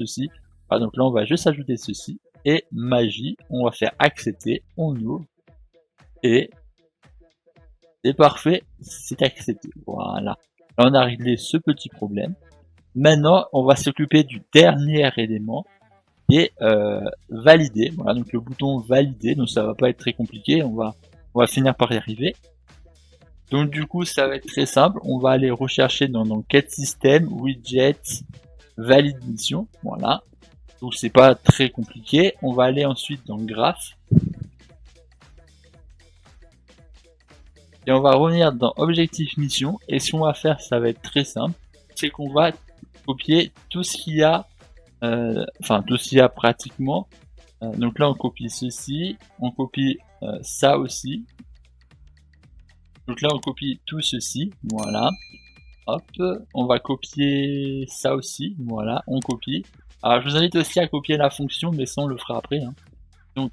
ceci. Voilà, donc là on va juste ajouter ceci et magie, on va faire accepter, on ouvre et c'est parfait, c'est accepté. Voilà. Là on a réglé ce petit problème. Maintenant on va s'occuper du dernier élément qui est valider. Voilà, donc le bouton valider, donc ça va pas être très compliqué, on va finir par y arriver. Donc du coup ça va être très simple, on va aller rechercher dans quête système, widget, valide mission, voilà. Donc c'est pas très compliqué, on va aller ensuite dans graph. Et on va revenir dans objectif mission, et ce qu'on va faire ça va être très simple, c'est qu'on va copier tout ce qu'il y a, enfin tout ce qu'il y a pratiquement. Donc là on copie ceci, on copie ça aussi. Donc là on copie tout ceci, voilà. Hop, on va copier ça aussi, voilà, on copie. Alors je vous invite aussi à copier la fonction, mais ça on le fera après. Hein. Donc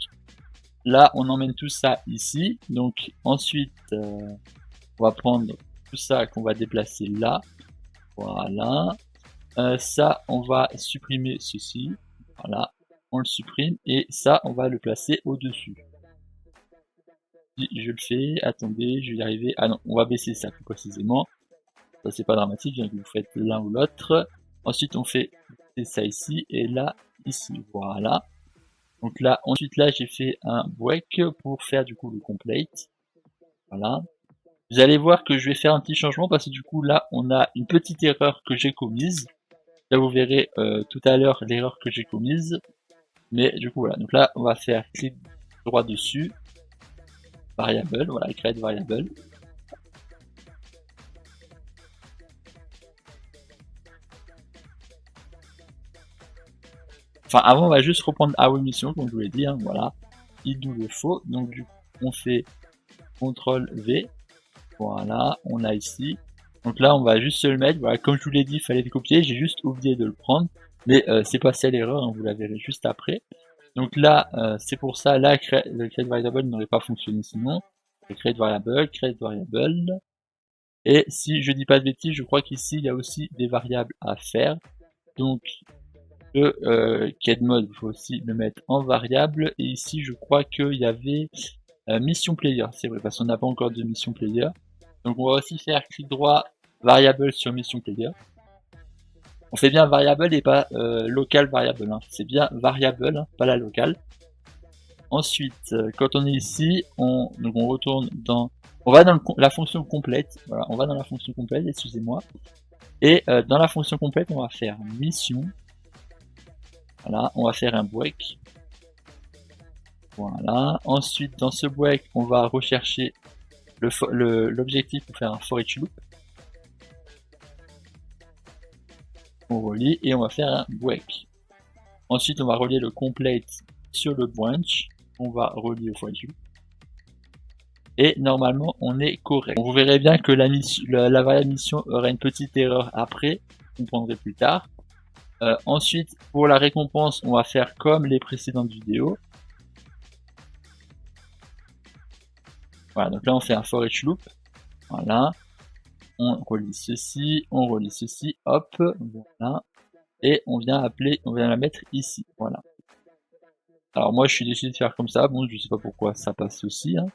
là on emmène tout ça ici. Donc ensuite on va prendre tout ça qu'on va déplacer là. Voilà. Ça on va supprimer ceci. Voilà, on le supprime et ça on va le placer au-dessus. Si je le fais, attendez, je vais y arriver. Ah non, on va baisser ça plus précisément. Ça c'est pas dramatique, bien que vous faites l'un ou l'autre. Ensuite on fait ça ici et là ici, voilà. Donc là, ensuite là j'ai fait un break pour faire du coup le complete. Voilà. Vous allez voir que je vais faire un petit changement parce que du coup là on a une petite erreur que j'ai commise. Là vous verrez tout à l'heure l'erreur que j'ai commise. Mais du coup voilà, donc là on va faire clic droit dessus, variable, voilà, create variable. Enfin, avant, on va juste reprendre our mission, comme je vous l'ai dit, hein, voilà. Il nous le faut. Donc, du coup, on fait CTRL V. Voilà, on a ici. Donc là, on va juste se le mettre. Voilà, comme je vous l'ai dit, il fallait le copier. J'ai juste oublié de le prendre. Mais c'est passé à l'erreur, hein, vous la verrez juste après. Donc là, c'est pour ça, là, le create variable n'aurait pas fonctionné sinon. Le create variable. Et si je dis pas de bêtises, je crois qu'ici, il y a aussi des variables à faire. Donc, le getMod, il faut aussi le mettre en variable. Et ici, je crois qu'il y avait mission player. C'est vrai, parce qu'on n'a pas encore de mission player. Donc, on va aussi faire clic droit, variable sur mission player. On fait bien variable et pas local variable. Hein. C'est bien variable, hein, pas la locale. Ensuite, quand on est ici, donc on retourne dans... On va dans la fonction complète. Voilà, on va dans la fonction complète, excusez-moi. Et dans la fonction complète, on va faire mission. Voilà, on va faire un break. Voilà. Ensuite, dans ce break, on va rechercher l'objectif pour faire un for each loop. On relie et on va faire un break. Ensuite, on va relier le complete sur le branch. On va relier au for each loop. Et normalement, on est correct. Vous verrez bien que la variable mission aura une petite erreur après. Vous comprendrez plus tard. Ensuite, pour la récompense, on va faire comme les précédentes vidéos. Voilà, donc là on fait un for each loop. Voilà. On relie ceci, hop, voilà. Et on vient la mettre ici, voilà. Alors moi je suis décidé de faire comme ça, bon je sais pas pourquoi ça passe aussi. Hein.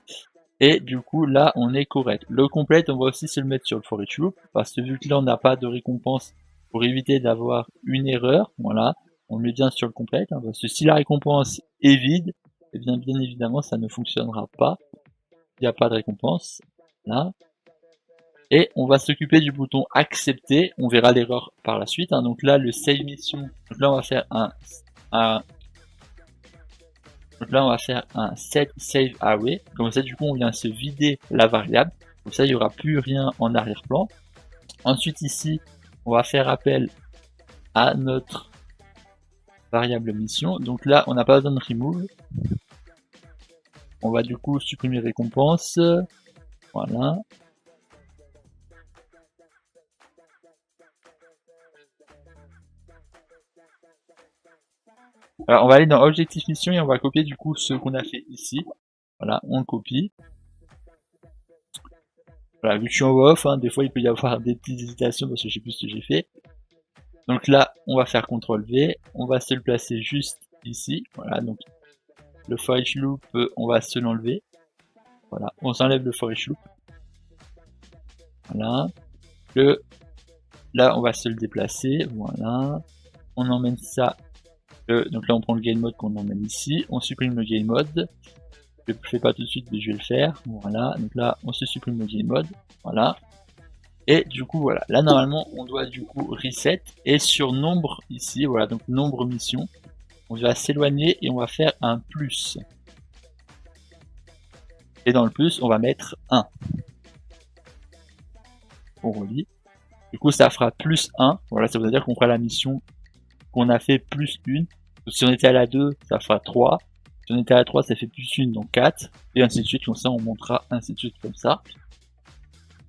Et du coup là on est correct. Le complete on va aussi se le mettre sur le for each loop, parce que vu que là on n'a pas de récompense, pour éviter d'avoir une erreur, voilà, on le met bien sur le complete, hein, parce que si la récompense est vide, et bien évidemment ça ne fonctionnera pas. Il n'y a pas de récompense, là. Et on va s'occuper du bouton accepter, on verra l'erreur par la suite. Hein. Donc là, le save mission, donc là on va faire un set save away. Comme ça, du coup, on vient se vider la variable. Comme ça, il n'y aura plus rien en arrière-plan. Ensuite, ici, on va faire appel à notre variable mission. Donc là, on n'a pas besoin de remove. On va du coup supprimer récompense. Voilà. Alors on va aller dans objectif mission et on va copier du coup ce qu'on a fait ici. Voilà, on copie. Voilà, vu que je suis en off, hein, des fois il peut y avoir des petites hésitations parce que je sais plus ce que j'ai fait. Donc là, on va faire CTRL V, on va se le placer juste ici. Voilà, donc le for each loop, on va se l'enlever. Voilà, on s'enlève le for each loop. Voilà. Là, on va se le déplacer. Voilà. On emmène ça. Donc là, on prend le game mode qu'on emmène ici. On supprime le game mode. Je ne le fais pas tout de suite, mais je vais le faire. Voilà. Donc là, on se supprime le game mode. Voilà. Et du coup, voilà. Là, normalement, on doit du coup reset. Et sur nombre ici, voilà. Donc nombre mission. On va s'éloigner et on va faire un plus. Et dans le plus, on va mettre 1. On relit. Du coup, ça fera plus 1. Voilà, ça veut dire qu'on fera la mission qu'on a fait plus 1. Donc, si on était à la 2, ça fera 3. Si on était à la 3, ça fait plus 1, donc 4. Et ainsi de suite, comme ça, on montera ainsi de suite comme ça.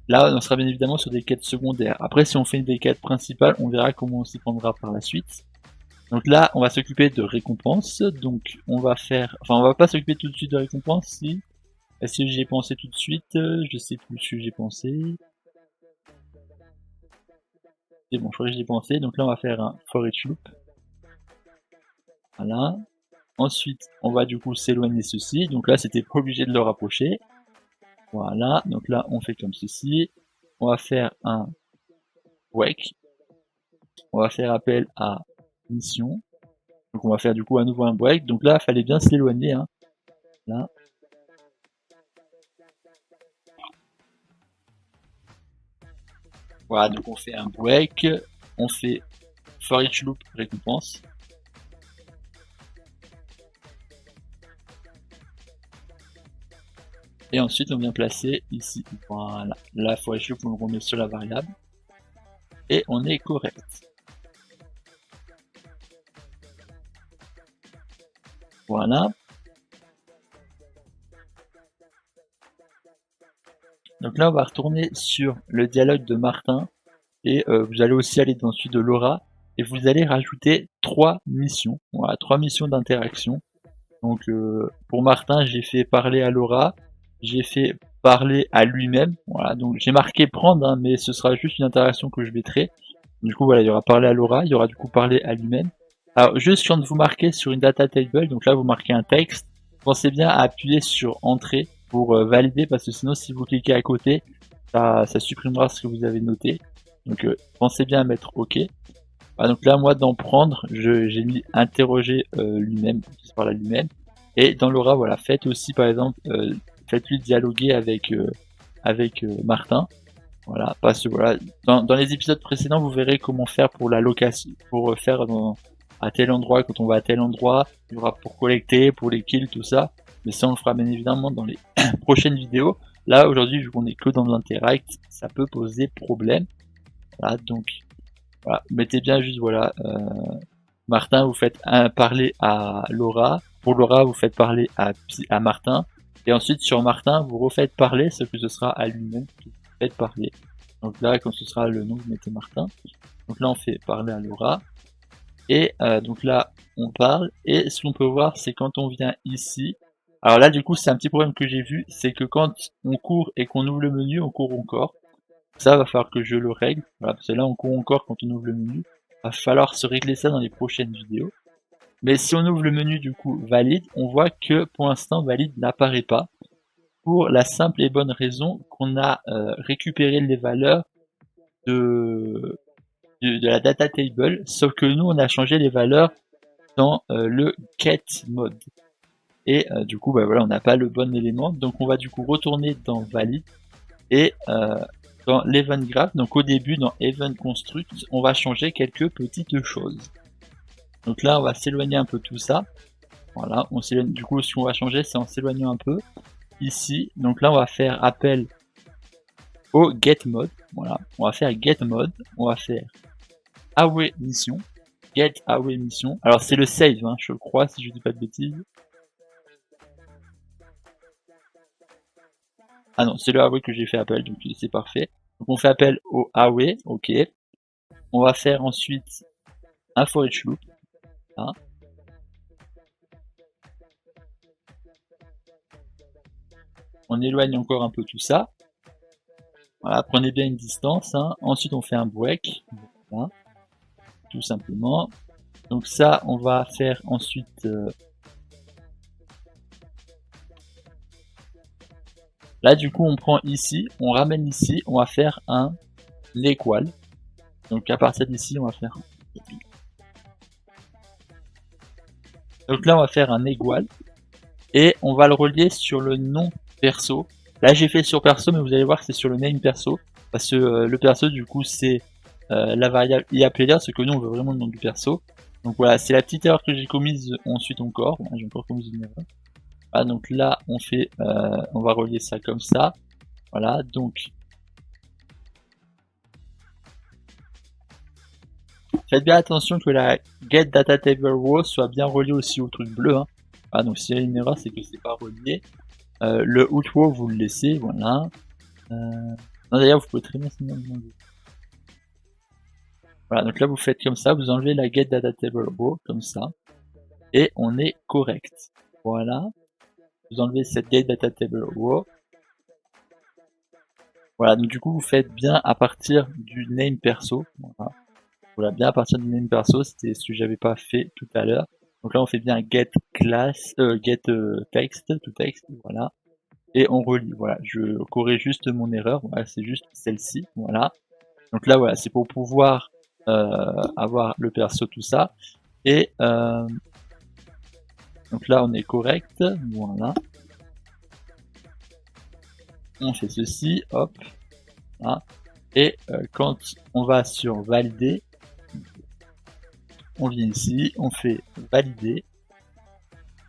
Là, on sera bien évidemment sur des quêtes secondaires. Après, si on fait des quêtes principales, on verra comment on s'y prendra par la suite. Donc là, on va s'occuper de récompenses. Donc, on va faire... Enfin, on va pas s'occuper tout de suite de récompenses, si... Est-ce que j'y ai pensé tout de suite? Je sais plus ce que j'ai pensé. C'est bon, je crois que j'y ai pensé. Donc là, on va faire un for each loop. Voilà. Ensuite, on va du coup s'éloigner ceci. Donc là, c'était pas obligé de le rapprocher. Voilà. Donc là, on fait comme ceci. On va faire un break. On va faire appel à mission. Donc on va faire du coup à nouveau un break. Donc là, il fallait bien s'éloigner. Hein. Là. Voilà, donc on fait un break. On fait for each loop récompense. Et ensuite, on vient placer ici. Voilà. Là, for each loop, on le remet sur la variable. Et on est correct. Voilà. Donc là, on va retourner sur le dialogue de Martin. Et vous allez aussi aller dans celui de Laura. Et vous allez rajouter 3 missions. Voilà, 3 missions d'interaction. Donc pour Martin, j'ai fait parler à Laura. J'ai fait parler à lui-même. Voilà, donc j'ai marqué prendre, hein, mais ce sera juste une interaction que je mettrai. Du coup, voilà, il y aura parler à Laura. Il y aura du coup parler à lui-même. Alors, juste quand vous marquez sur une data table, donc là, vous marquez un texte. Pensez bien à appuyer sur entrée pour valider, parce que sinon, si vous cliquez à côté, ça supprimera ce que vous avez noté. Donc pensez bien à mettre OK. Ah, donc là, moi, dans prendre, j'ai mis interroger lui-même, qui se parle à lui-même. Et dans Laura, voilà, faites aussi, par exemple, faites-lui dialoguer avec Martin. Voilà, parce que voilà, dans les épisodes précédents, vous verrez comment faire pour la location, pour faire à tel endroit, quand on va à tel endroit, il y aura pour collecter, pour les kills, tout ça. Mais ça, on le fera bien évidemment dans les prochaines vidéos. Là, aujourd'hui, vu qu'on est que dans l'interact, ça peut poser problème. Voilà, donc voilà, mettez bien juste voilà, Martin, vous faites parler à Laura. Pour Laura, vous faites parler à Martin. Et ensuite, sur Martin, vous refaites parler, ce que ce sera à lui-même que vous faites parler. Donc là, quand ce sera le nom, vous mettez Martin. Donc là, on fait parler à Laura. Et donc là, on parle. Et ce qu'on peut voir, c'est quand on vient ici. Alors là, du coup, c'est un petit problème que j'ai vu. C'est que quand on court et qu'on ouvre le menu, on court encore. Ça va falloir que je le règle. Voilà, parce que là on court encore quand on ouvre le menu. Va falloir se régler ça dans les prochaines vidéos. Mais si on ouvre le menu du coup valide, on voit que pour l'instant valide n'apparaît pas. Pour la simple et bonne raison qu'on a récupéré les valeurs de la data table, sauf que nous on a changé les valeurs dans le get mode. Et du coup bah voilà, on n'a pas le bon élément, donc on va du coup retourner dans valide et dans l'event graph, donc au début dans event construct, on va changer quelques petites choses. Donc là, on va s'éloigner un peu tout ça. Voilà, on s'éloigne. Du coup, ce qu'on va changer, c'est en s'éloignant un peu. Ici, donc là, on va faire appel au get mode. Voilà, on va faire get mode. On va faire away mission. Get away mission. Alors c'est le save, hein, je crois, si je dis pas de bêtises. Ah non, c'est le away que j'ai fait appel, donc c'est parfait. Donc on fait appel au away, ok. On va faire ensuite un for each loop. Hein. On éloigne encore un peu tout ça. Voilà, prenez bien une distance. Hein. Ensuite, on fait un break. Voilà. tout simplement. Donc ça, on va faire ensuite... Là, du coup, on prend ici, on ramène ici, on va faire un équal. Donc à partir d'ici, on va faire... Donc là, on va faire un égal. Et on va le relier sur le nom perso. Là, j'ai fait sur perso, mais vous allez voir que c'est sur le name perso. Parce que le perso, du coup, c'est la variable IAPlayer, ce que nous, on veut vraiment le nom du perso. Donc voilà, c'est la petite erreur que j'ai commise ensuite encore. Bon, j'ai encore commis une erreur. Voilà, donc là, on fait, on va relier ça comme ça. Voilà, donc faites bien attention que la get data table row soit bien reliée aussi au truc bleu. Hein. Voilà, donc s'il y a une erreur, c'est que c'est pas relié. Le out row, vous le laissez, voilà. Non, d'ailleurs, vous pouvez très bien voilà, donc là, vous faites comme ça, vous enlevez la get data table row, comme ça. Et on est correct. Voilà. Vous enlevez cette get data table row. Voilà, donc du coup, vous faites bien à partir du name perso. Voilà, bien à partir du name perso, c'était ce que j'avais pas fait tout à l'heure. Donc là, on fait bien get class, get text, to text, voilà. Et on relie, voilà. Je corrige juste mon erreur, voilà, c'est juste celle-ci, voilà. Donc là, voilà, c'est pour pouvoir avoir le perso, tout ça. Et donc là, on est correct, voilà. On fait ceci, hop, voilà. Et quand on va sur valider, on vient ici, on fait valider.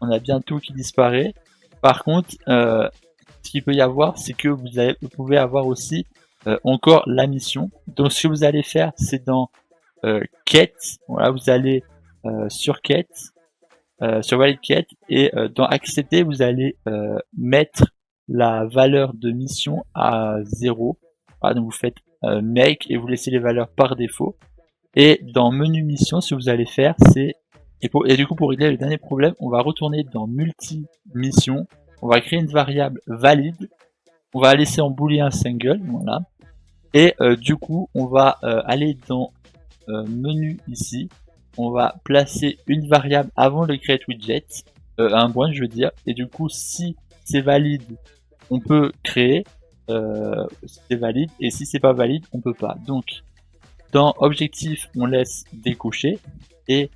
On a bien tout qui disparaît. Par contre, ce qu'il peut y avoir, c'est que vous pouvez avoir aussi encore la mission. Donc ce que vous allez faire, c'est dans quête, voilà, vous allez sur quête, sur valid quête, et dans accepter, vous allez mettre la valeur de mission à 0. Voilà, donc vous faites make et vous laissez les valeurs par défaut. Et dans menu mission, ce que vous allez faire, c'est et du coup pour régler le dernier problème, on va retourner dans multi mission, on va créer une variable valide, on va laisser en booléen single, voilà. Et du coup, on va aller dans menu ici, on va placer une variable avant le create widget, un point je veux dire, et du coup si c'est valide, on peut créer, si c'est valide, et si c'est pas valide, on peut pas. Donc dans objectif, on laisse décocher, et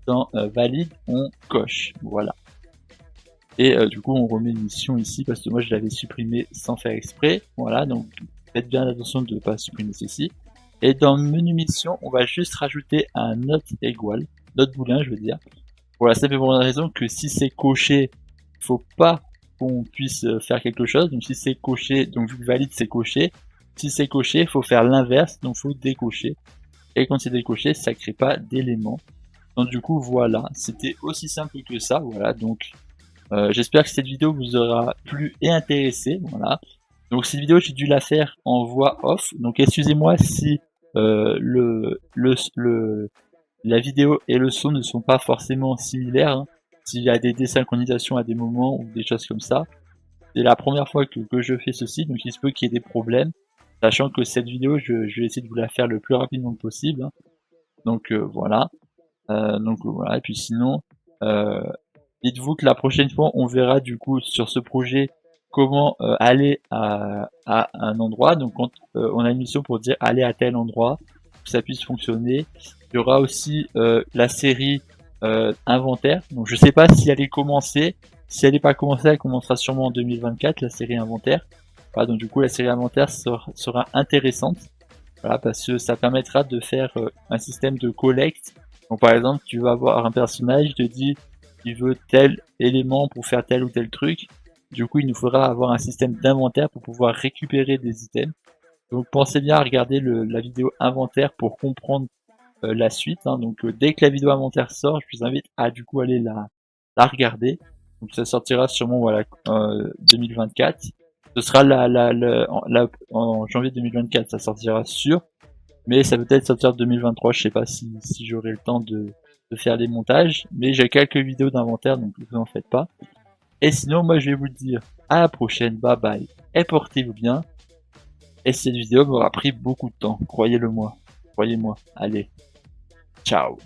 dans valide, on coche, voilà. Et du coup, on remet une mission ici, parce que moi je l'avais supprimé sans faire exprès, voilà, donc faites bien attention de ne pas supprimer ceci. Et dans menu mission, on va juste rajouter un not égal, not booléen je veux dire. Voilà, ça fait pour la raison que si c'est coché, il faut pas qu'on puisse faire quelque chose. Donc si c'est coché, donc vu que valide c'est coché, si c'est coché, il faut faire l'inverse, donc il faut décocher. Et quand c'est décoché, ça crée pas d'éléments. Donc du coup voilà, c'était aussi simple que ça, voilà, donc j'espère que cette vidéo vous aura plu et intéressé, voilà. Donc cette vidéo j'ai dû la faire en voix off, donc excusez-moi si la vidéo et le son ne sont pas forcément similaires, hein. S'il y a des désynchronisations à des moments ou des choses comme ça. C'est la première fois que je fais ceci, donc il se peut qu'il y ait des problèmes, sachant que cette vidéo je vais essayer de vous la faire le plus rapidement possible, hein. Donc voilà. Donc voilà, et puis sinon, dites-vous que la prochaine fois, on verra du coup sur ce projet comment aller à un endroit. Donc quand on a une mission pour dire aller à tel endroit, que ça puisse fonctionner. Il y aura aussi la série inventaire. Donc je sais pas si elle est commencée. Si elle n'est pas commencée, elle commencera sûrement en 2024, la série inventaire. Voilà, donc du coup la série inventaire sera intéressante. Voilà, parce que ça permettra de faire un système de collecte. Donc par exemple, tu vas avoir un personnage, il te dit il veut tel élément pour faire tel ou tel truc. Du coup, il nous faudra avoir un système d'inventaire pour pouvoir récupérer des items. Donc pensez bien à regarder la vidéo inventaire pour comprendre la suite. Hein. Donc dès que la vidéo inventaire sort, je vous invite à du coup aller la regarder. Donc ça sortira sûrement voilà 2024. Ce sera en janvier 2024, ça sortira sûr. Mais ça peut peut-être sortir en 2023, je sais pas si j'aurai le temps de faire les montages. Mais j'ai quelques vidéos d'inventaire, donc vous en faites pas. Et sinon, moi je vais vous dire à la prochaine, bye bye, et portez-vous bien. Et cette vidéo m'aura pris beaucoup de temps, croyez-le moi. Croyez-moi, allez. Ciao.